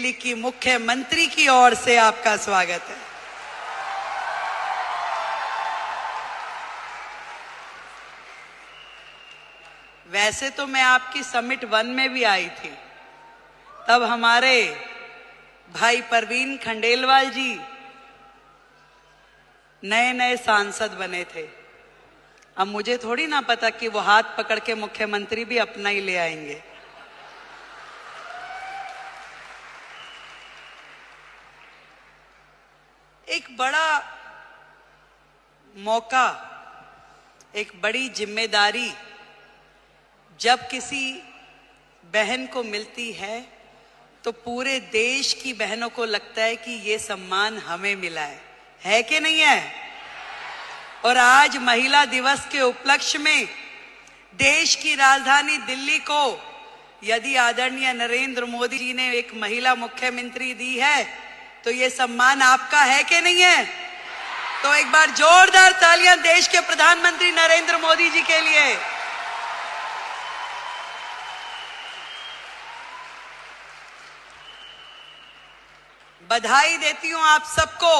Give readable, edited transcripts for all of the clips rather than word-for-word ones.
दिल्ली की मुख्यमंत्री की ओर से आपका स्वागत है। वैसे तो मैं आपकी समिट 1 में भी आई थी, तब हमारे भाई परवीन खंडेलवाल जी नए नए सांसद बने थे। अब मुझे थोड़ी ना पता कि वो हाथ पकड़ के मुख्यमंत्री भी अपना ही ले आएंगे। एक बड़ा मौका, एक बड़ी जिम्मेदारी जब किसी बहन को मिलती है तो पूरे देश की बहनों को लगता है कि ये सम्मान हमें मिला है कि नहीं है? और आज महिला दिवस के उपलक्ष्य में देश की राजधानी दिल्ली को यदि आदरणीय नरेंद्र मोदी जी ने एक महिला मुख्यमंत्री दी है तो ये सम्मान आपका है कि नहीं है? तो एक बार जोरदार तालियां देश के प्रधानमंत्री नरेंद्र मोदी जी के लिए। बधाई देती हूं आप सबको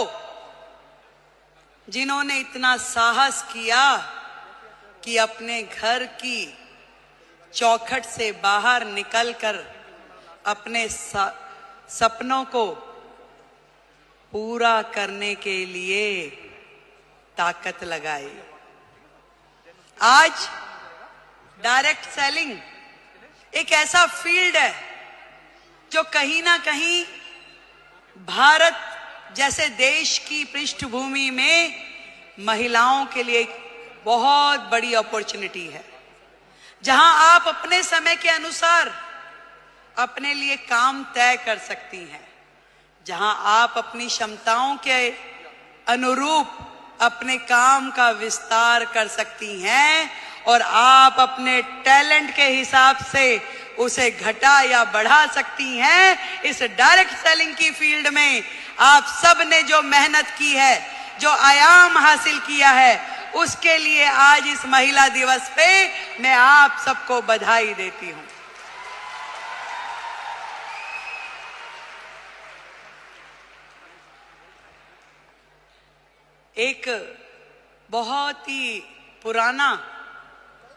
जिन्होंने इतना साहस किया कि अपने घर की चौखट से बाहर निकलकर अपने सपनों को पूरा करने के लिए ताकत लगाई। आज डायरेक्ट सेलिंग एक ऐसा फील्ड है जो कहीं ना कहीं भारत जैसे देश की पृष्ठभूमि में महिलाओं के लिए एक बहुत बड़ी अपॉर्चुनिटी है, जहां आप अपने समय के अनुसार अपने लिए काम तय कर सकती हैं, जहां आप अपनी क्षमताओं के अनुरूप अपने काम का विस्तार कर सकती हैं और आप अपने टैलेंट के हिसाब से उसे घटा या बढ़ा सकती हैं। इस डायरेक्ट सेलिंग की फील्ड में आप सब ने जो मेहनत की है, जो आयाम हासिल किया है, उसके लिए आज इस महिला दिवस पे मैं आप सबको बधाई देती हूं। एक बहुत ही पुराना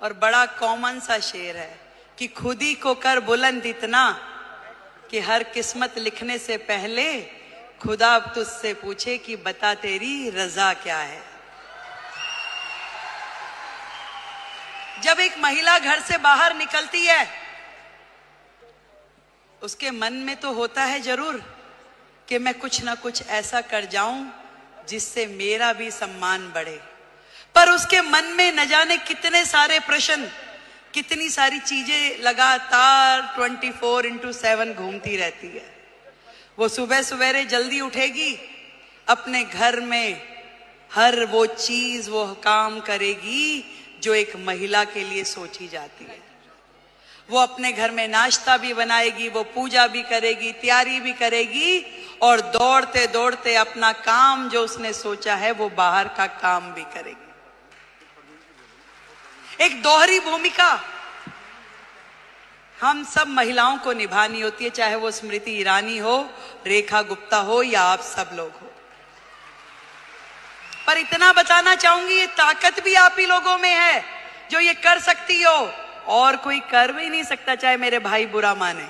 और बड़ा कॉमन सा शेर है कि खुद ही को कर बुलंद इतना कि हर किस्मत लिखने से पहले खुदा तुझसे पूछे कि बता तेरी रजा क्या है। जब एक महिला घर से बाहर निकलती है उसके मन में तो होता है जरूर कि मैं कुछ ना कुछ ऐसा कर जाऊं जिससे मेरा भी सम्मान बढ़े, पर उसके मन में न जाने कितने सारे प्रश्न, कितनी सारी चीजें लगातार 24/7 घूमती रहती है। वो सुबह सवेरे जल्दी उठेगी, अपने घर में हर वो चीज वो काम करेगी जो एक महिला के लिए सोची जाती है। वो अपने घर में नाश्ता भी बनाएगी, वो पूजा भी करेगी, तैयारी भी करेगी और दौड़ते दौड़ते अपना काम जो उसने सोचा है वो बाहर का काम भी करेगी। एक दोहरी भूमिका हम सब महिलाओं को निभानी होती है, चाहे वो स्मृति ईरानी हो, रेखा गुप्ता हो या आप सब लोग हो। पर इतना बताना चाहूंगी, ये ताकत भी आप ही लोगों में है जो ये कर सकती हो, और कोई कर भी नहीं सकता, चाहे मेरे भाई बुरा माने।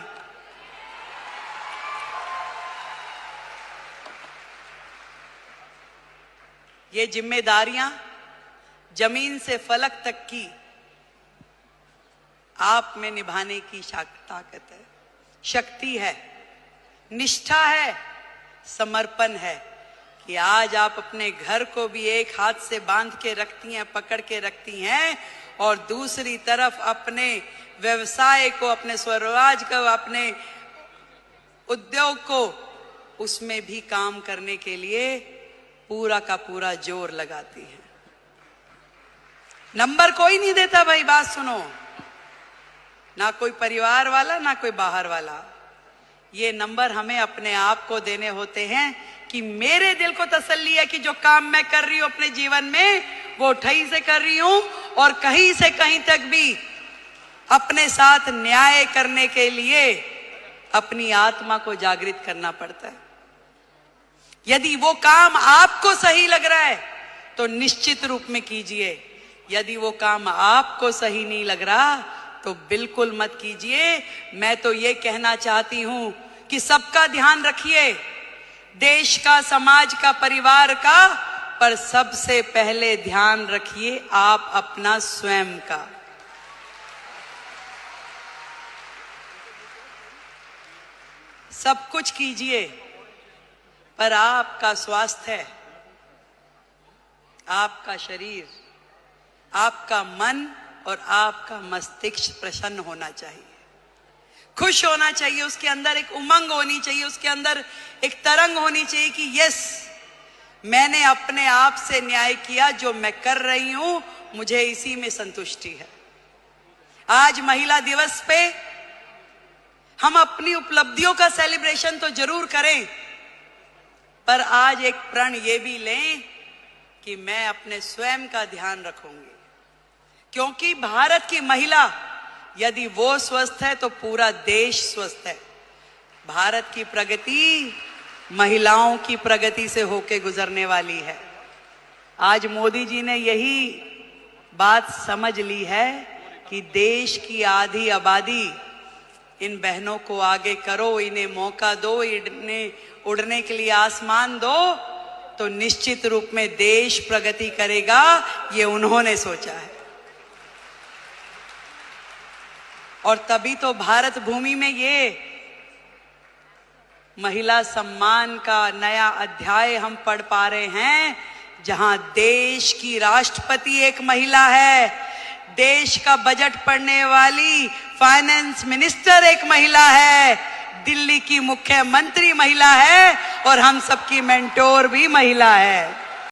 ये जिम्मेदारियां जमीन से फलक तक की आप में निभाने की ताकत है, शक्ति है, निष्ठा है, समर्पण है कि आज आप अपने घर को भी एक हाथ से बांध के रखती हैं, पकड़ के रखती हैं, और दूसरी तरफ अपने व्यवसाय को, अपने स्वरोजगार को, अपने उद्योग को, उसमें भी काम करने के लिए पूरा का पूरा जोर लगाती हैं। नंबर कोई नहीं देता भाई, बात सुनो, ना कोई परिवार वाला ना कोई बाहर वाला। ये नंबर हमें अपने आप को देने होते हैं कि मेरे दिल को तसल्ली है कि जो काम मैं कर रही हूं अपने जीवन में वो ठई से कर रही हूं, और कहीं से कहीं तक भी अपने साथ न्याय करने के लिए अपनी आत्मा को जागृत करना पड़ता है। यदि वो काम आपको सही लग रहा है तो निश्चित रूप में कीजिए, यदि वो काम आपको सही नहीं लग रहा तो बिल्कुल मत कीजिए। मैं तो ये कहना चाहती हूं कि सबका ध्यान रखिए, देश का, समाज का, परिवार का, पर सबसे पहले ध्यान रखिए आप अपना स्वयं का। सब कुछ कीजिए पर आपका स्वास्थ्य, आपका शरीर, आपका मन और आपका मस्तिष्क प्रसन्न होना चाहिए, खुश होना चाहिए, उसके अंदर एक उमंग होनी चाहिए, उसके अंदर एक तरंग होनी चाहिए कि यस, मैंने अपने आप से न्याय किया, जो मैं कर रही हूं मुझे इसी में संतुष्टि है। आज महिला दिवस पे हम अपनी उपलब्धियों का सेलिब्रेशन तो जरूर करें, पर आज एक प्रण ये भी लें कि मैं अपने स्वयं का ध्यान रखूंगी, क्योंकि भारत की महिला यदि वो स्वस्थ है तो पूरा देश स्वस्थ है। भारत की प्रगति महिलाओं की प्रगति से होके गुजरने वाली है। आज मोदी जी ने यही बात समझ ली है कि देश की आधी आबादी, इन बहनों को आगे करो, इन्हें मौका दो, इन्हें उड़ने के लिए आसमान दो, तो निश्चित रूप में देश प्रगति करेगा। ये उन्होंने सोचा है और तभी तो भारत भूमि में ये महिला सम्मान का नया अध्याय हम पढ़ पा रहे हैं, जहां देश की राष्ट्रपति एक महिला है, देश का बजट पढ़ने वाली फाइनेंस मिनिस्टर एक महिला है, दिल्ली की मुख्यमंत्री महिला है और हम सबकी मेंटोर भी महिला है।